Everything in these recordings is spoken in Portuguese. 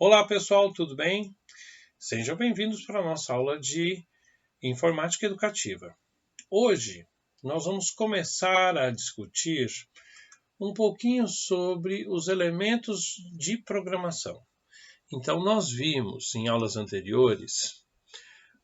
Olá pessoal, tudo bem? Sejam bem-vindos para a nossa aula de Informática Educativa. Hoje nós vamos começar a discutir um pouquinho sobre os elementos de programação. Então nós vimos em aulas anteriores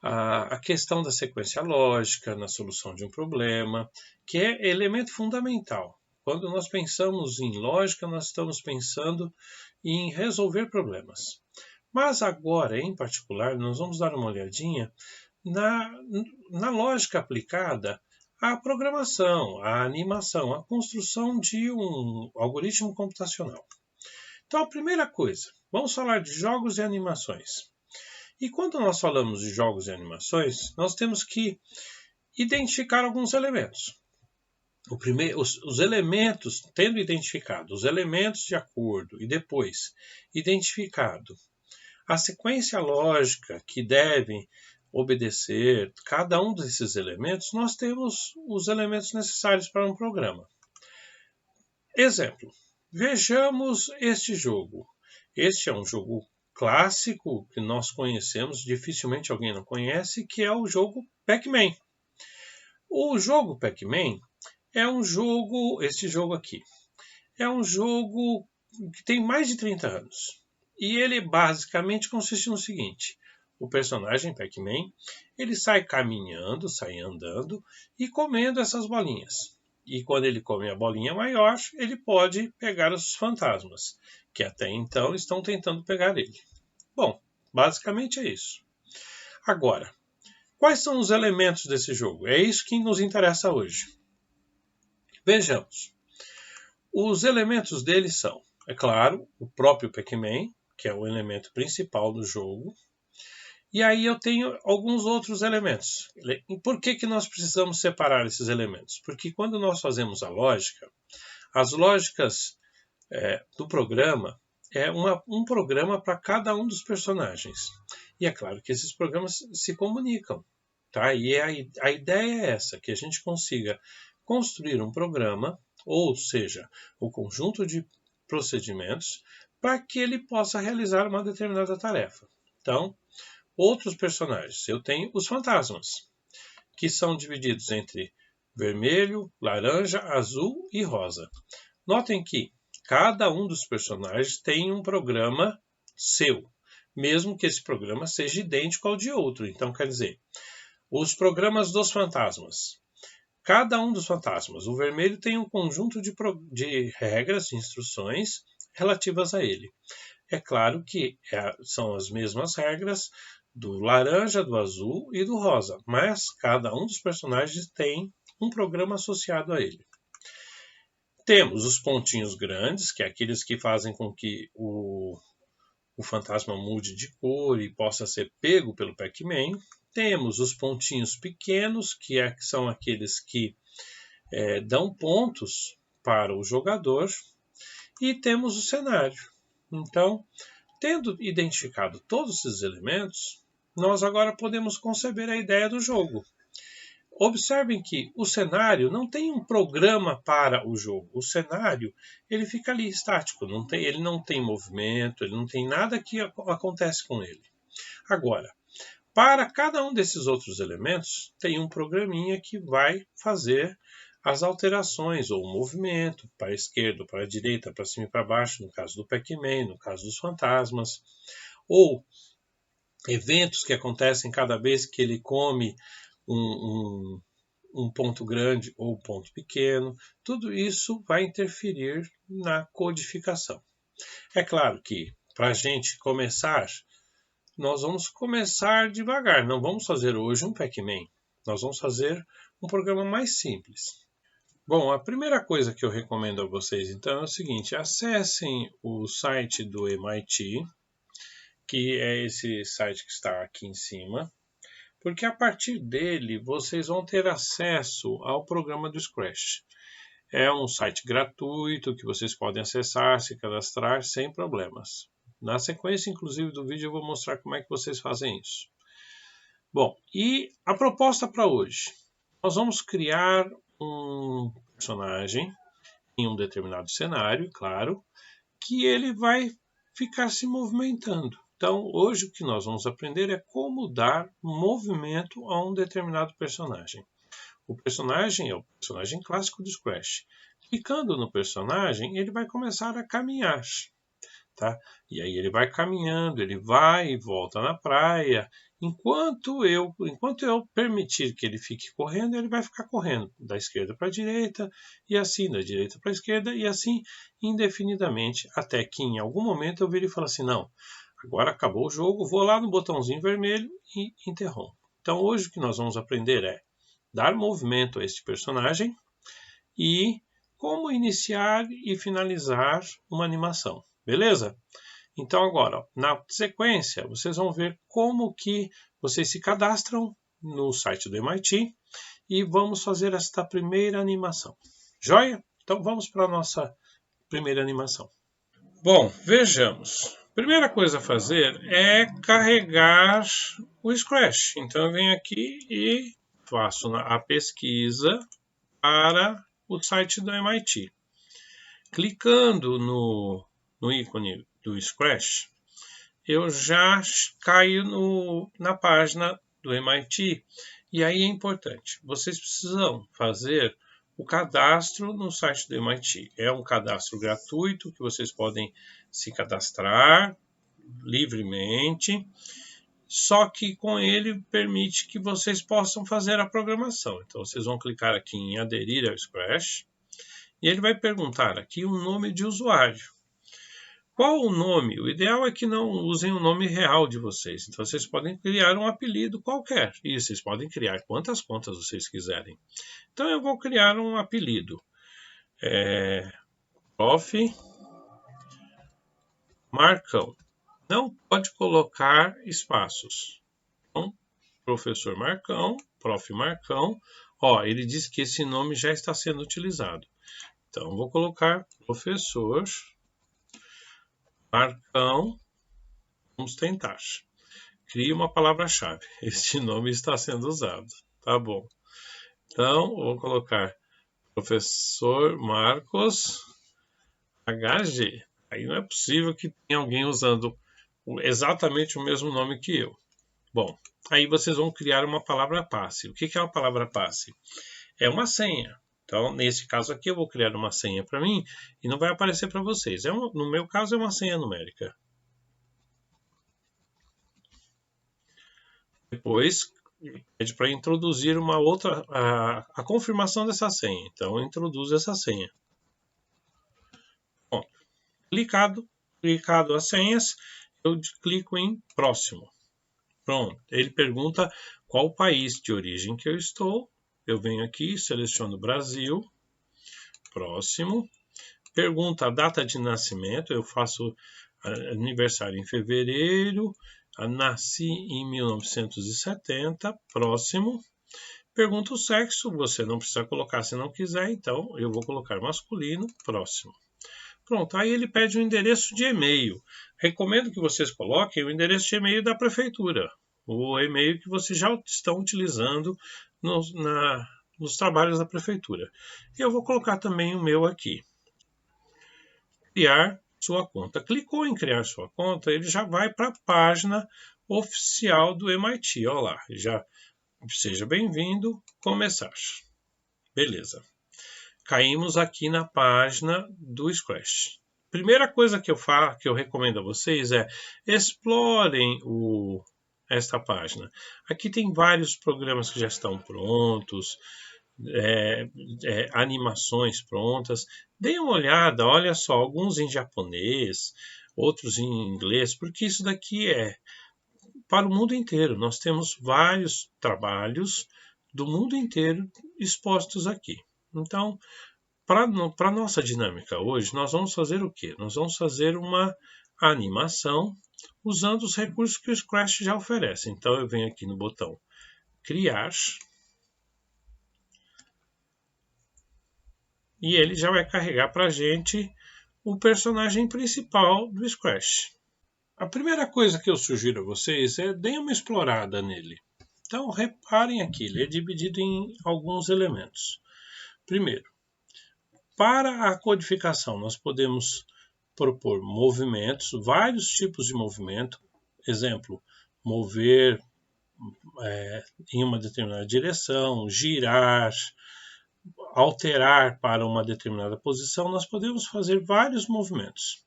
a questão da sequência lógica na solução de um problema, que é elemento fundamental. Quando nós pensamos em lógica, nós estamos pensando em resolver problemas. Mas agora, em particular, nós vamos dar uma olhadinha na lógica aplicada à programação, à animação, à construção de um algoritmo computacional. Então, a primeira coisa, vamos falar de jogos e animações. E quando nós falamos de jogos e animações, nós temos que identificar alguns elementos. Os elementos, tendo identificado os elementos de acordo e depois identificado a sequência lógica que deve obedecer cada um desses elementos, nós temos os elementos necessários para um programa. Exemplo, vejamos este jogo. Este é um jogo clássico que nós conhecemos, dificilmente alguém não conhece, que é o jogo Pac-Man. O jogo Pac-Man é um jogo, este jogo aqui, é um jogo que tem mais de 30 anos. E ele basicamente consiste no seguinte: o personagem Pac-Man, ele sai caminhando, sai andando e comendo essas bolinhas. E quando ele come a bolinha maior, ele pode pegar os fantasmas, que até então estão tentando pegar ele. Bom, basicamente é isso. Agora, quais são os elementos desse jogo? É isso que nos interessa hoje. Vejamos. Os elementos dele são, é claro, o próprio Pac-Man, que é o elemento principal do jogo. E aí eu tenho alguns outros elementos. E por que nós precisamos separar esses elementos? Porque quando nós fazemos a lógica, as lógicas do programa é um programa para cada um dos personagens. E é claro que esses programas se comunicam. Tá? E a ideia é essa, que a gente consiga construir um programa, ou seja, o conjunto de procedimentos, para que ele possa realizar uma determinada tarefa. Então, outros personagens. Eu tenho os fantasmas, que são divididos entre vermelho, laranja, azul e rosa. Notem que cada um dos personagens tem um programa seu, mesmo que esse programa seja idêntico ao de outro. Então, quer dizer, os programas dos fantasmas. Cada um dos fantasmas, o vermelho tem um conjunto de regras, de instruções relativas a ele. É claro que são as mesmas regras do laranja, do azul e do rosa, mas cada um dos personagens tem um programa associado a ele. Temos os pontinhos grandes, que é aqueles que fazem com que o fantasma mude de cor e possa ser pego pelo Pac-Man. Temos os pontinhos pequenos, que são aqueles que dão pontos para o jogador. E temos o cenário. Então, tendo identificado todos esses elementos, nós agora podemos conceber a ideia do jogo. Observem que o cenário não tem um programa para o jogo. O cenário ele fica ali estático, ele não tem movimento, ele não tem nada que acontece com ele. Agora, para cada um desses outros elementos, tem um programinha que vai fazer as alterações ou o movimento para a esquerda, para a direita, para cima e para baixo, no caso do Pac-Man, no caso dos fantasmas, ou eventos que acontecem cada vez que ele come um ponto grande ou um ponto pequeno. Tudo isso vai interferir na codificação. É claro que para a gente começar, nós vamos começar devagar. Não vamos fazer hoje um Pac-Man. Nós vamos fazer um programa mais simples. Bom, a primeira coisa que eu recomendo a vocês, então, é o seguinte: acessem o site do MIT, que é esse site que está aqui em cima, porque a partir dele vocês vão ter acesso ao programa do Scratch. É um site gratuito que vocês podem acessar, se cadastrar sem problemas. Na sequência, inclusive, do vídeo eu vou mostrar como é que vocês fazem isso. Bom, e a proposta para hoje? Nós vamos criar um personagem em um determinado cenário, claro, que ele vai ficar se movimentando. Então, hoje o que nós vamos aprender é como dar movimento a um determinado personagem. O personagem é o personagem clássico do Scratch. Clicando no personagem, ele vai começar a caminhar. Tá? E aí ele vai caminhando, ele vai e volta na praia. Enquanto eu permitir que ele fique correndo, ele vai ficar correndo da esquerda para a direita, e assim da direita para a esquerda, e assim indefinidamente, até que em algum momento eu vire e falo assim, não, agora acabou o jogo, vou lá no botãozinho vermelho e interrompo. Então hoje o que nós vamos aprender é dar movimento a este personagem e como iniciar e finalizar uma animação. Beleza? Então agora, na sequência, vocês vão ver como que vocês se cadastram no site do MIT e vamos fazer esta primeira animação. Joia? Então vamos para a nossa primeira animação. Bom, vejamos. Primeira coisa a fazer é carregar o Scratch. Então eu venho aqui e faço a pesquisa para o site do MIT. Clicando no ícone do Scratch, eu já caio na página do MIT. E aí é importante, vocês precisam fazer o cadastro no site do MIT. É um cadastro gratuito que vocês podem se cadastrar livremente, só que com ele permite que vocês possam fazer a programação. Então vocês vão clicar aqui em aderir ao Scratch e ele vai perguntar aqui o nome de usuário. Qual o nome? O ideal é que não usem o nome real de vocês. Então, vocês podem criar um apelido qualquer. E vocês podem criar quantas contas vocês quiserem. Então, eu vou criar um apelido. Prof. Marcão. Não pode colocar espaços. Então, professor Marcão, Prof. Marcão. Ele diz que esse nome já está sendo utilizado. Então, vou colocar professor Marcão, vamos tentar. Crie uma palavra-chave. Este nome está sendo usado. Tá bom. Então, vou colocar professor Marcos HG. Aí não é possível que tenha alguém usando exatamente o mesmo nome que eu. Bom, aí vocês vão criar uma palavra passe. O que é uma palavra passe? É uma senha. Então, nesse caso aqui, eu vou criar uma senha para mim e não vai aparecer para vocês. No meu caso, é uma senha numérica. Depois, pede para introduzir uma outra, a confirmação dessa senha. Então, introduz essa senha. Bom, clicado as senhas, eu clico em próximo. Pronto, ele pergunta qual país de origem que eu estou. Eu venho aqui, seleciono Brasil, próximo. Pergunta a data de nascimento, eu faço aniversário em fevereiro, nasci em 1970, próximo. Pergunta o sexo, você não precisa colocar se não quiser, então eu vou colocar masculino, próximo. Pronto, aí ele pede um endereço de e-mail. Recomendo que vocês coloquem o endereço de e-mail da prefeitura, o e-mail que vocês já estão utilizando nos trabalhos da prefeitura. Eu vou colocar também o meu aqui. Criar sua conta. Clicou em criar sua conta, ele já vai para a página oficial do MIT. Olha lá, já seja bem-vindo, começar. Beleza. Caímos aqui na página do Scratch. Primeira coisa que eu recomendo a vocês é explorem esta página. Aqui tem vários programas que já estão prontos, animações prontas. Deem uma olhada, olha só, alguns em japonês, outros em inglês, porque isso daqui é para o mundo inteiro. Nós temos vários trabalhos do mundo inteiro expostos aqui. Então, para a nossa dinâmica hoje, nós vamos fazer o quê? Nós vamos fazer uma animação usando os recursos que o Scratch já oferece. Então, eu venho aqui no botão Criar e ele já vai carregar para a gente o personagem principal do Scratch. A primeira coisa que eu sugiro a vocês é deem uma explorada nele. Então, reparem aqui, ele é dividido em alguns elementos. Primeiro, para a codificação, nós podemos propor movimentos, vários tipos de movimento. Exemplo, mover em uma determinada direção, girar, alterar para uma determinada posição. Nós podemos fazer vários movimentos.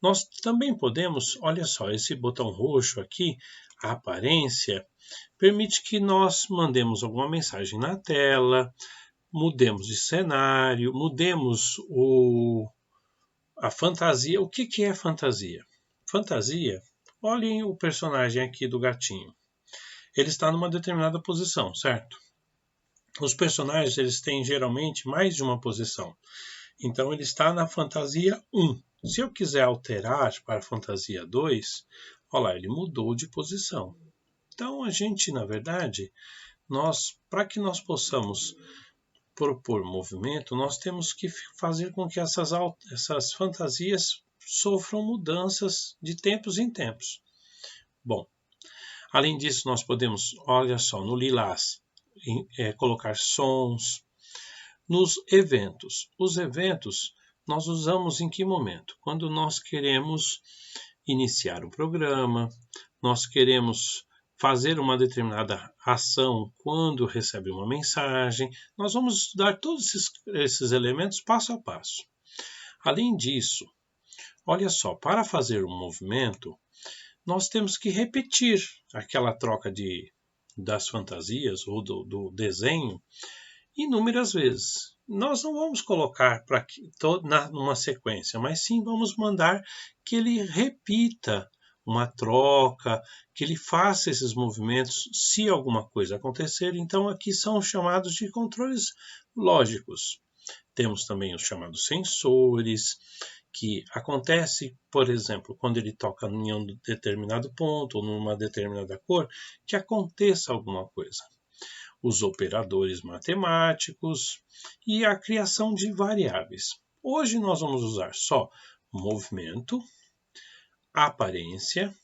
Nós também podemos, olha só, esse botão roxo aqui, a aparência, permite que nós mandemos alguma mensagem na tela, mudemos de cenário, mudemos a fantasia. O que é fantasia? Fantasia, olhem o personagem aqui do gatinho. Ele está numa determinada posição, certo? Os personagens eles têm geralmente mais de uma posição. Então ele está na fantasia 1. Se eu quiser alterar para a fantasia 2, olha lá, ele mudou de posição. Então a gente, na verdade, para que nós possamos propor movimento, nós temos que fazer com que essas fantasias sofram mudanças de tempos em tempos. Bom, além disso, nós podemos, olha só, no lilás, colocar sons. Nos eventos. Os eventos nós usamos em que momento? Quando nós queremos iniciar um programa, nós queremos fazer uma determinada ação quando recebe uma mensagem. Nós vamos estudar todos esses elementos passo a passo. Além disso, olha só, para fazer um movimento, nós temos que repetir aquela troca das fantasias ou do desenho inúmeras vezes. Nós não vamos colocar numa sequência, mas sim vamos mandar que ele repita uma troca, que ele faça esses movimentos se alguma coisa acontecer. Então aqui são chamados de controles lógicos. Temos também os chamados sensores, que acontece, por exemplo, quando ele toca em um determinado ponto ou numa determinada cor, que aconteça alguma coisa. Os operadores matemáticos e a criação de variáveis. Hoje nós vamos usar só movimento, aparência,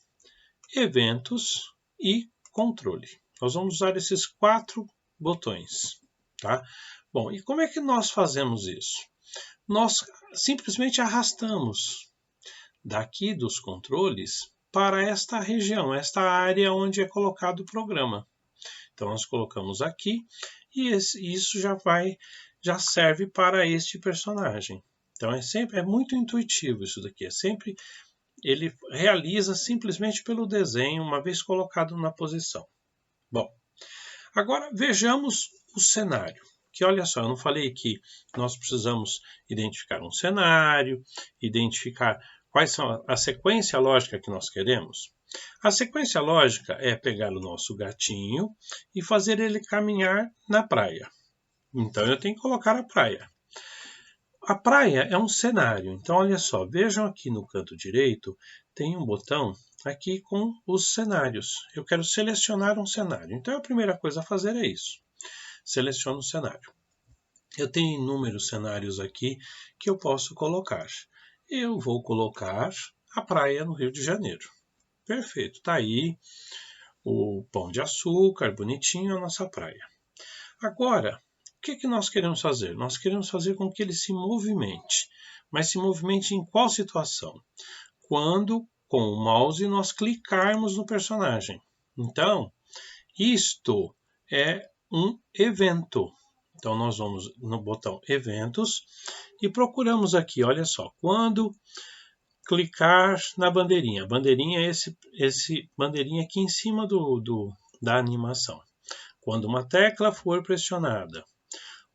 eventos e controle. Nós vamos usar esses 4 botões, tá? Bom, e como é que nós fazemos isso? Nós simplesmente arrastamos daqui dos controles para esta região, esta área onde é colocado o programa. Então nós colocamos aqui e isso já serve para este personagem. Então é muito intuitivo isso daqui. Ele realiza simplesmente pelo desenho, uma vez colocado na posição. Bom, agora vejamos o cenário. Que olha só, eu não falei que nós precisamos identificar um cenário, identificar quais são a sequência lógica que nós queremos. A sequência lógica é pegar o nosso gatinho e fazer ele caminhar na praia. Então eu tenho que colocar a praia. A praia é um cenário. Então olha só, vejam aqui no canto direito, tem um botão aqui com os cenários. Eu quero selecionar um cenário. Então a primeira coisa a fazer é isso. Seleciono o cenário. Eu tenho inúmeros cenários aqui que eu posso colocar. Eu vou colocar a praia no Rio de Janeiro. Perfeito, está aí o Pão de Açúcar, bonitinho, a nossa praia. Agora, o que nós queremos fazer? Nós queremos fazer com que ele se movimente. Mas se movimente em qual situação? Quando, com o mouse, nós clicarmos no personagem. Então, isto é um evento. Então, nós vamos no botão Eventos e procuramos aqui, olha só, quando clicar na bandeirinha. A bandeirinha é esse bandeirinha aqui em cima da animação. Quando uma tecla for pressionada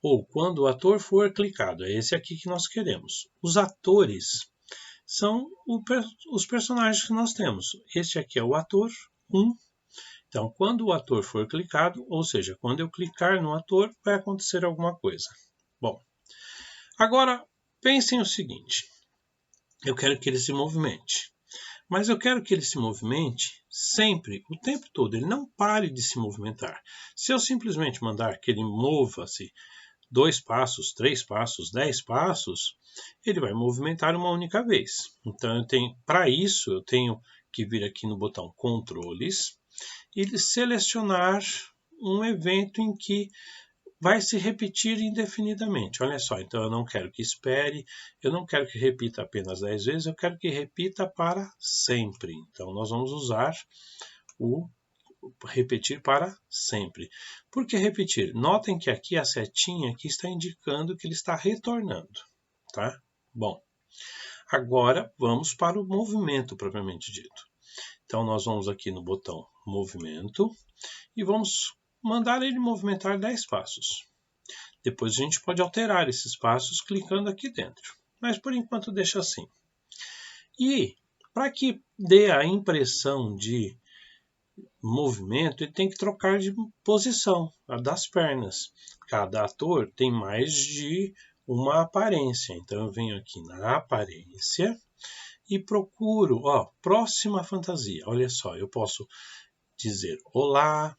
ou quando o ator for clicado, é esse aqui que nós queremos. Os atores são os personagens que nós temos. Este aqui é o ator 1. Então, quando o ator for clicado, ou seja, quando eu clicar no ator, vai acontecer alguma coisa. Bom, agora pensem o seguinte. Eu quero que ele se movimente. Mas eu quero que ele se movimente sempre, o tempo todo. Ele não pare de se movimentar. Se eu simplesmente mandar que ele mova-se 2 passos, 3 passos, 10 passos, ele vai movimentar uma única vez. Então, para isso, eu tenho que vir aqui no botão Controles e selecionar um evento em que vai se repetir indefinidamente. Olha só, então eu não quero que espere, eu não quero que repita apenas 10 vezes, eu quero que repita para sempre. Então nós vamos usar o repetir para sempre. Por que repetir? Notem que aqui a setinha aqui está indicando que ele está retornando, tá? Bom, agora vamos para o movimento propriamente dito. Então nós vamos aqui no botão movimento e vamos mandar ele movimentar 10 passos. Depois a gente pode alterar esses passos clicando aqui dentro, mas por enquanto deixa assim. E para que dê a impressão de movimento, ele tem que trocar de posição, a das pernas. Cada ator tem mais de uma aparência, então eu venho aqui na aparência e procuro, próxima fantasia. Olha só, eu posso dizer olá,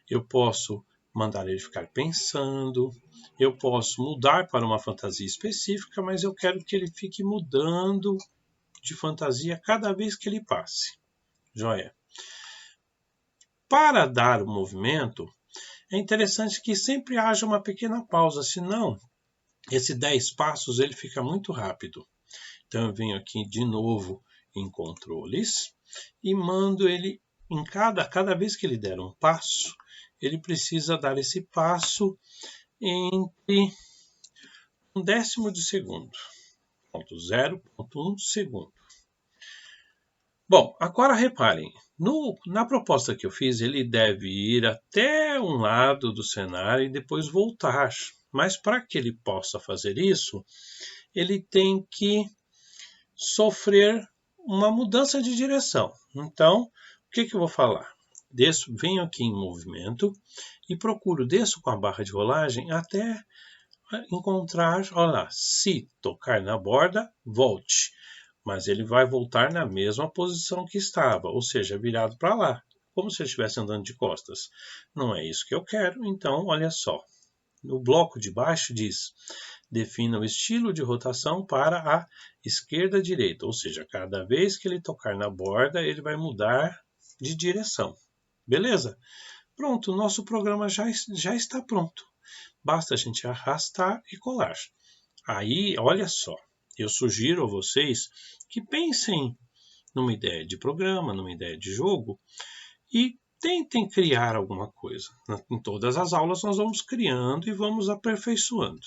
eu posso mandar ele ficar pensando, eu posso mudar para uma fantasia específica, mas eu quero que ele fique mudando de fantasia cada vez que ele passe. Joia? Para dar o movimento, é interessante que sempre haja uma pequena pausa, senão esse 10 passos ele fica muito rápido. Então eu venho aqui de novo em controles e mando ele em cada vez que ele der um passo, ele precisa dar esse passo entre 1/10 de segundo, 0,1 segundo. Bom, agora reparem, na proposta que eu fiz, ele deve ir até um lado do cenário e depois voltar. Mas para que ele possa fazer isso, ele tem que sofrer uma mudança de direção. Então, o que eu vou falar? Venho aqui em movimento e desço com a barra de rolagem até encontrar, olha lá, se tocar na borda, volte. Mas ele vai voltar na mesma posição que estava, ou seja, virado para lá, como se ele estivesse andando de costas. Não é isso que eu quero, então olha só. No bloco de baixo diz, defina o estilo de rotação para a esquerda-direita, ou seja, cada vez que ele tocar na borda, ele vai mudar de direção. Beleza? Pronto, o nosso programa já está pronto. Basta a gente arrastar e colar. Aí, olha só, eu sugiro a vocês que pensem numa ideia de programa, numa ideia de jogo e tentem criar alguma coisa. Em todas as aulas nós vamos criando e vamos aperfeiçoando.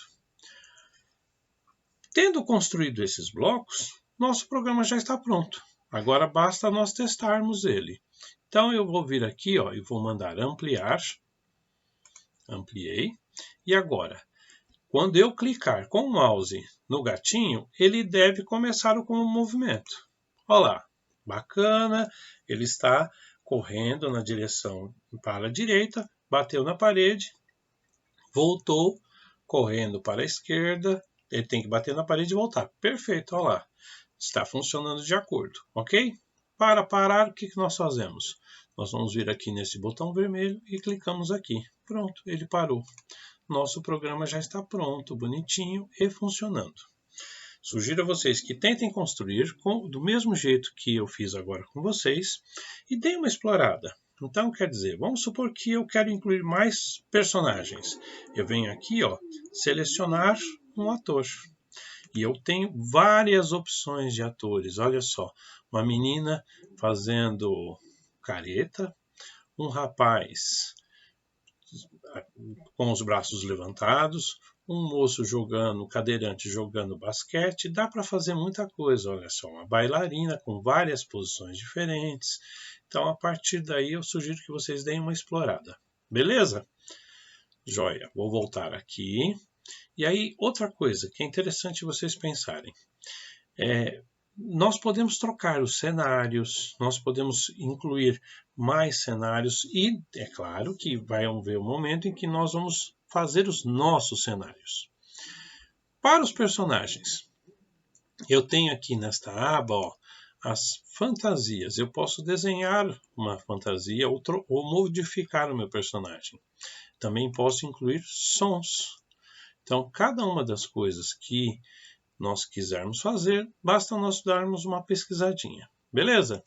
Tendo construído esses blocos, nosso programa já está pronto. Agora basta nós testarmos ele. Então eu vou vir aqui e vou mandar ampliar. Ampliei. E agora, quando eu clicar com o mouse no gatinho, ele deve começar com o movimento. Olha lá, bacana, ele está correndo na direção para a direita, bateu na parede, voltou, correndo para a esquerda, ele tem que bater na parede e voltar. Perfeito, olha lá, está funcionando de acordo, ok? Para parar, o que nós fazemos? Nós vamos vir aqui nesse botão vermelho e clicamos aqui. Pronto, ele parou. Nosso programa já está pronto, bonitinho e funcionando. Sugiro a vocês que tentem construir do mesmo jeito que eu fiz agora com vocês e deem uma explorada. Então, quer dizer, vamos supor que eu quero incluir mais personagens. Eu venho aqui, selecionar um ator. E eu tenho várias opções de atores. Olha só, uma menina fazendo careta, um rapaz com os braços levantados, um moço cadeirante jogando basquete, dá para fazer muita coisa, olha só, uma bailarina com várias posições diferentes. Então, a partir daí, eu sugiro que vocês deem uma explorada. Beleza? Joia, vou voltar aqui. E aí, outra coisa que é interessante vocês pensarem. Nós podemos trocar os cenários, nós podemos incluir mais cenários e é claro que vai haver um momento em que nós vamos fazer os nossos cenários. Para os personagens, eu tenho aqui nesta aba as fantasias. Eu posso desenhar uma fantasia ou modificar o meu personagem. Também posso incluir sons. Então, cada uma das coisas que nós quisermos fazer, basta nós darmos uma pesquisadinha. Beleza?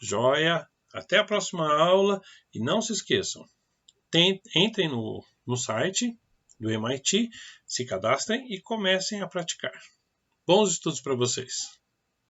Joia! Até a próxima aula e não se esqueçam, entrem no site do MIT, se cadastrem e comecem a praticar. Bons estudos para vocês!